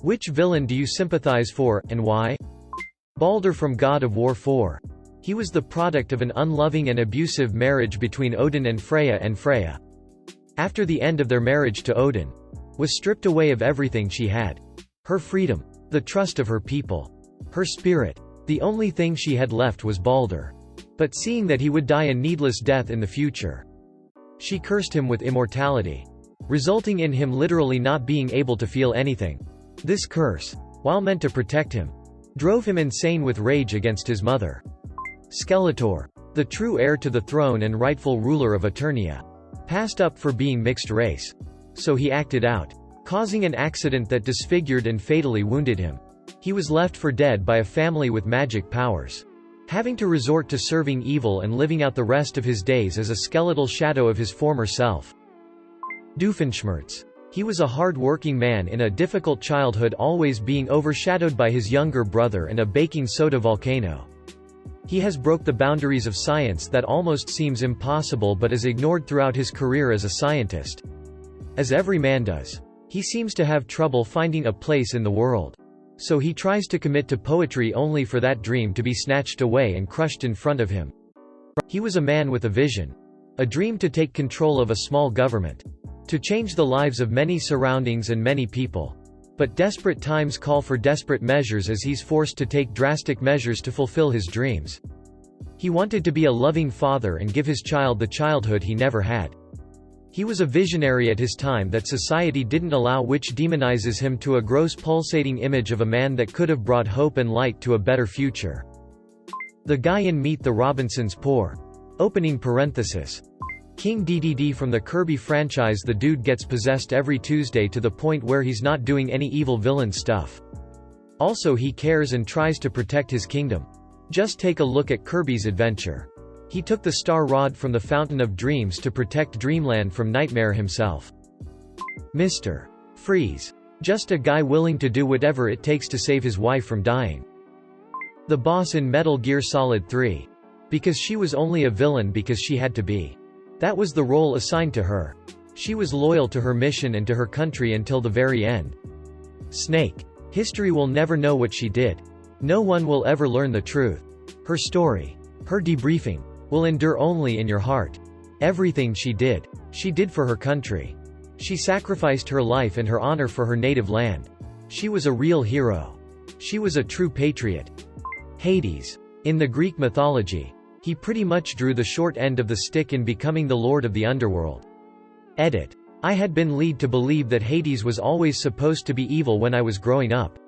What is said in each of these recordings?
Which villain do you sympathize for, and why? Balder from God of War 4. He was the product of an unloving and abusive marriage between Odin and Freya, after the end of their marriage to Odin, was stripped away of everything she had. Her freedom, the trust of her people, her spirit. The only thing she had left was Balder. But seeing that he would die a needless death in the future, she cursed him with immortality, resulting in him literally not being able to feel anything. This curse, while meant to protect him, drove him insane with rage against his mother. Skeletor, the true heir to the throne and rightful ruler of Eternia, passed up for being mixed race. So he acted out, causing an accident that disfigured and fatally wounded him. He was left for dead by a family with magic powers, having to resort to serving evil and living out the rest of his days as a skeletal shadow of his former self. Doofenshmirtz. He was a hard-working man in a difficult childhood, always being overshadowed by his younger brother and a baking soda volcano. He has broke the boundaries of science that almost seems impossible but is ignored throughout his career as a scientist. As every man does, he seems to have trouble finding a place in the world. So he tries to commit to poetry only for that dream to be snatched away and crushed in front of him. He was a man with a vision, a dream to take control of a small government, to change the lives of many surroundings and many people. But desperate times call for desperate measures as he's forced to take drastic measures to fulfill his dreams. He wanted to be a loving father and give his child the childhood he never had. He was a visionary at his time that society didn't allow, which demonizes him to a gross pulsating image of a man that could have brought hope and light to a better future. The guy in Meet the Robinsons. Poor. Opening parenthesis. King DDD from the Kirby franchise. The dude gets possessed every Tuesday to the point where he's not doing any evil villain stuff. Also, he cares and tries to protect his kingdom. Just take a look at Kirby's Adventure. He took the Star Rod from the Fountain of Dreams to protect Dreamland from Nightmare himself. Mr. Freeze. Just a guy willing to do whatever it takes to save his wife from dying. The boss in Metal Gear Solid 3. Because she was only a villain because she had to be. That was the role assigned to her. She was loyal to her mission and to her country until the very end. Snake. History will never know what she did. No one will ever learn the truth. Her story, her debriefing, will endure only in your heart. Everything she did for her country. She sacrificed her life and her honor for her native land. She was a real hero. She was a true patriot. Hades. In the Greek mythology, he pretty much drew the short end of the stick in becoming the lord of the underworld. Edit. I had been led to believe that Hades was always supposed to be evil when I was growing up.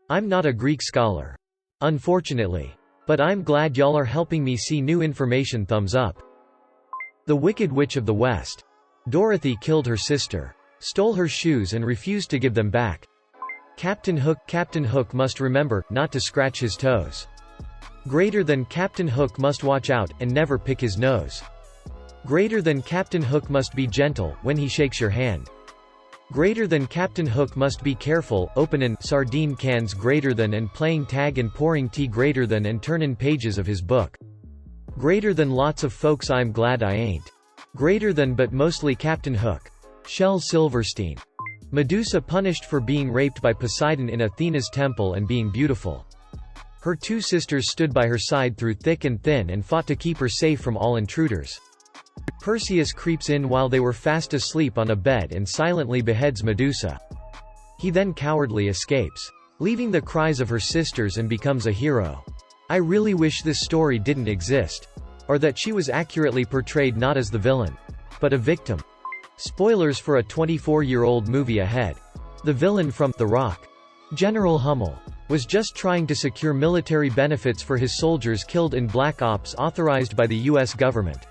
I'm not a Greek scholar, unfortunately. But I'm glad y'all are helping me see new information. Thumbs up. The Wicked Witch of the West. Dorothy killed her sister, stole her shoes and refused to give them back. Captain Hook must remember not to scratch his toes. Greater than Captain Hook must watch out and never pick his nose. Greater than Captain Hook must be gentle when he shakes your hand. Greater than Captain Hook must be careful, openin' sardine cans greater than and playing tag and pouring tea greater than and turnin' pages of his book. Greater than lots of folks I'm glad I ain't. Greater than but mostly Captain Hook. Shel Silverstein. Medusa punished for being raped by Poseidon in Athena's temple and being beautiful. Her two sisters stood by her side through thick and thin and fought to keep her safe from all intruders. Perseus creeps in while they were fast asleep on a bed and silently beheads Medusa. He then cowardly escapes, leaving the cries of her sisters, and becomes a hero. I really wish this story didn't exist. Or that she was accurately portrayed not as the villain, but a victim. Spoilers for a 24-year-old movie ahead. The villain from The Rock, General Hummel, was just trying to secure military benefits for his soldiers killed in Black Ops authorized by the US government.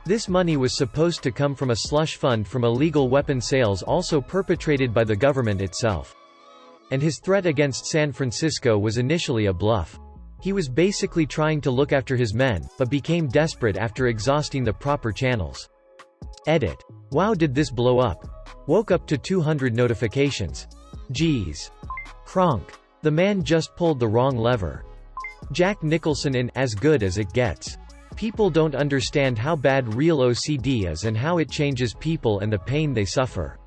This money was supposed to come from a slush fund from illegal weapon sales also perpetrated by the government itself. And his threat against San Francisco was initially a bluff. He was basically trying to look after his men, but became desperate after exhausting the proper channels. Edit. Wow, did this blow up? Woke up to 200 notifications. Jeez. Kronk. The man just pulled the wrong lever. Jack Nicholson in As Good as It Gets. People don't understand how bad real OCD is and how it changes people and the pain they suffer.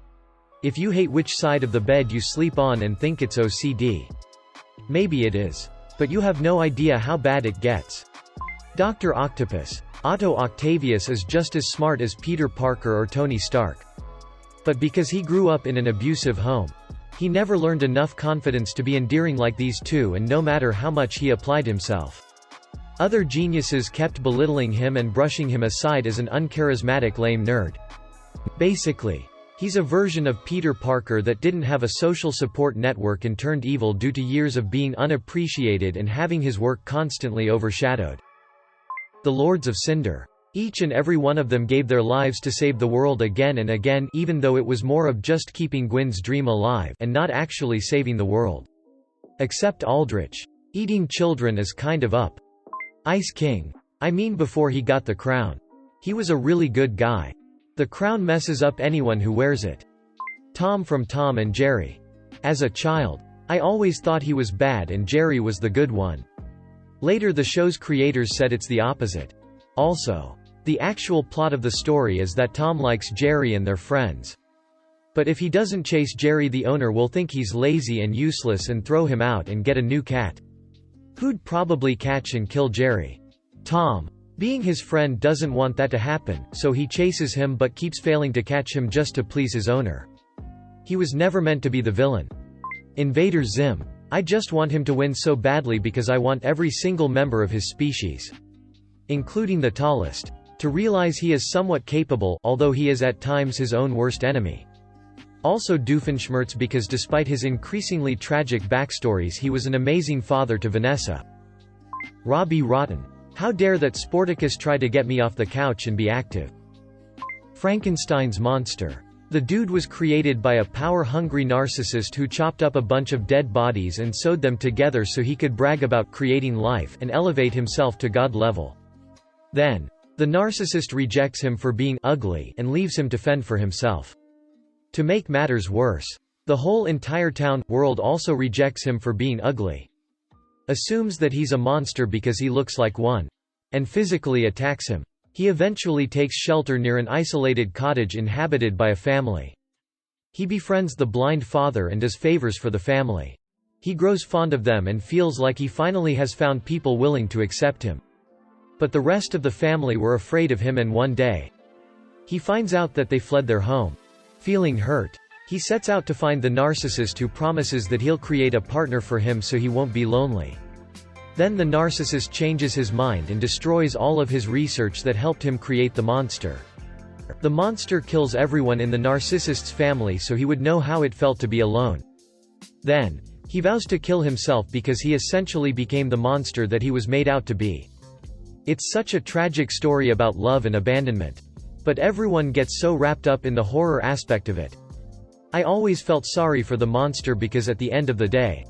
If you hate which side of the bed you sleep on and think it's OCD. Maybe it is. But you have no idea how bad it gets. Dr. Octopus. Otto Octavius is just as smart as Peter Parker or Tony Stark. But because he grew up in an abusive home, he never learned enough confidence to be endearing like these two, and no matter how much he applied himself, other geniuses kept belittling him and brushing him aside as an uncharismatic lame nerd. Basically, he's a version of Peter Parker that didn't have a social support network and turned evil due to years of being unappreciated and having his work constantly overshadowed. The Lords of Cinder. Each and every one of them gave their lives to save the world again and again, even though it was more of just keeping Gwen's dream alive and not actually saving the world. Except Aldrich. Eating children is kind of up. Ice King. I mean, before he got the crown. He was a really good guy. The crown messes up anyone who wears it. Tom from Tom and Jerry. As a child, I always thought he was bad and Jerry was the good one. Later the show's creators said it's the opposite. Also, the actual plot of the story is that Tom likes Jerry and they're friends. But if he doesn't chase Jerry, the owner will think he's lazy and useless and throw him out and get a new cat. Who'd probably catch and kill Jerry. Tom, being his friend, doesn't want that to happen, so he chases him but keeps failing to catch him just to please his owner. He was never meant to be the villain. Invader Zim. I just want him to win so badly because I want every single member of his species, including the tallest, to realize he is somewhat capable, although he is at times his own worst enemy. Also Doofenshmirtz, because despite his increasingly tragic backstories he was an amazing father to Vanessa. Robbie Rotten. How dare that Sporticus try to get me off the couch and be active. Frankenstein's monster. The dude was created by a power-hungry narcissist who chopped up a bunch of dead bodies and sewed them together so he could brag about creating life and elevate himself to God level. Then, the narcissist rejects him for being ugly and leaves him to fend for himself. To make matters worse, the whole entire world also rejects him for being ugly. Assumes that he's a monster because he looks like one, and physically attacks him. He eventually takes shelter near an isolated cottage inhabited by a family. He befriends the blind father and does favors for the family. He grows fond of them and feels like he finally has found people willing to accept him. But the rest of the family were afraid of him, and one day, he finds out that they fled their home. Feeling hurt, he sets out to find the narcissist who promises that he'll create a partner for him so he won't be lonely. Then the narcissist changes his mind and destroys all of his research that helped him create the monster. The monster kills everyone in the narcissist's family so he would know how it felt to be alone. Then, he vows to kill himself because he essentially became the monster that he was made out to be. It's such a tragic story about love and abandonment. But everyone gets so wrapped up in the horror aspect of it. I always felt sorry for the monster because at the end of the day,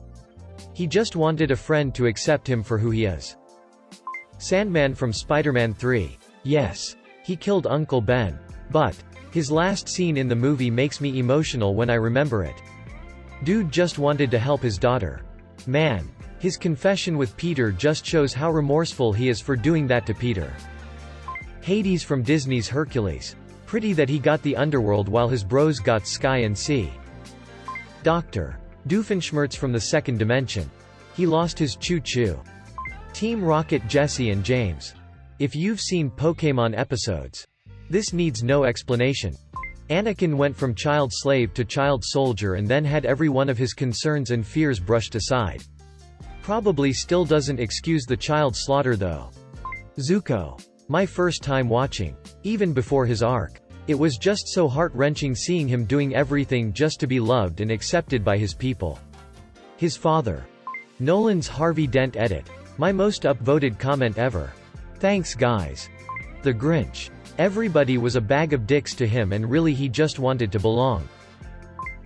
he just wanted a friend to accept him for who he is. Sandman from Spider-Man 3. Yes, he killed Uncle Ben. But his last scene in the movie makes me emotional when I remember it. Dude just wanted to help his daughter. Man, his confession with Peter just shows how remorseful he is for doing that to Peter. Hades from Disney's Hercules. Pretty that he got the underworld while his bros got sky and sea. Dr. Doofenshmirtz from the second dimension. He lost his choo-choo. Team Rocket Jesse and James. If you've seen Pokémon episodes, this needs no explanation. Anakin went from child slave to child soldier and then had every one of his concerns and fears brushed aside. Probably still doesn't excuse the child slaughter though. Zuko. My first time watching. Even before his arc. It was just so heart-wrenching seeing him doing everything just to be loved and accepted by his people. His father. Nolan's Harvey Dent edit. My most upvoted comment ever. Thanks guys. The Grinch. Everybody was a bag of dicks to him and really he just wanted to belong.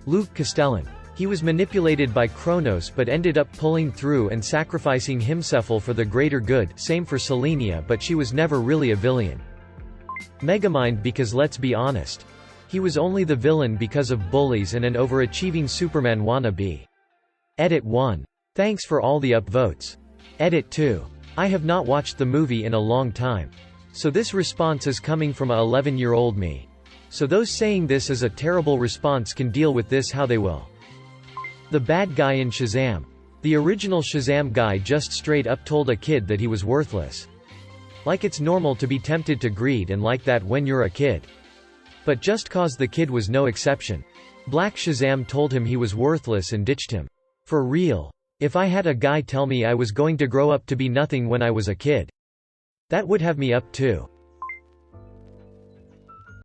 Luke Castellan. He was manipulated by Kronos but ended up pulling through and sacrificing himself for the greater good. Same for Selenia, but she was never really a villain. Megamind, because let's be honest, he was only the villain because of bullies and an overachieving Superman wannabe. Edit 1. Thanks for all the upvotes. Edit 2. I have not watched the movie in a long time. So this response is coming from a 11-year-old me. So those saying this is a terrible response can deal with this how they will. The bad guy in Shazam. The original Shazam guy just straight up told a kid that he was worthless. Like it's normal to be tempted to greed and like that when you're a kid. But just cause the kid was no exception. Black Shazam told him he was worthless and ditched him. For real. If I had a guy tell me I was going to grow up to be nothing when I was a kid, that would have me up too.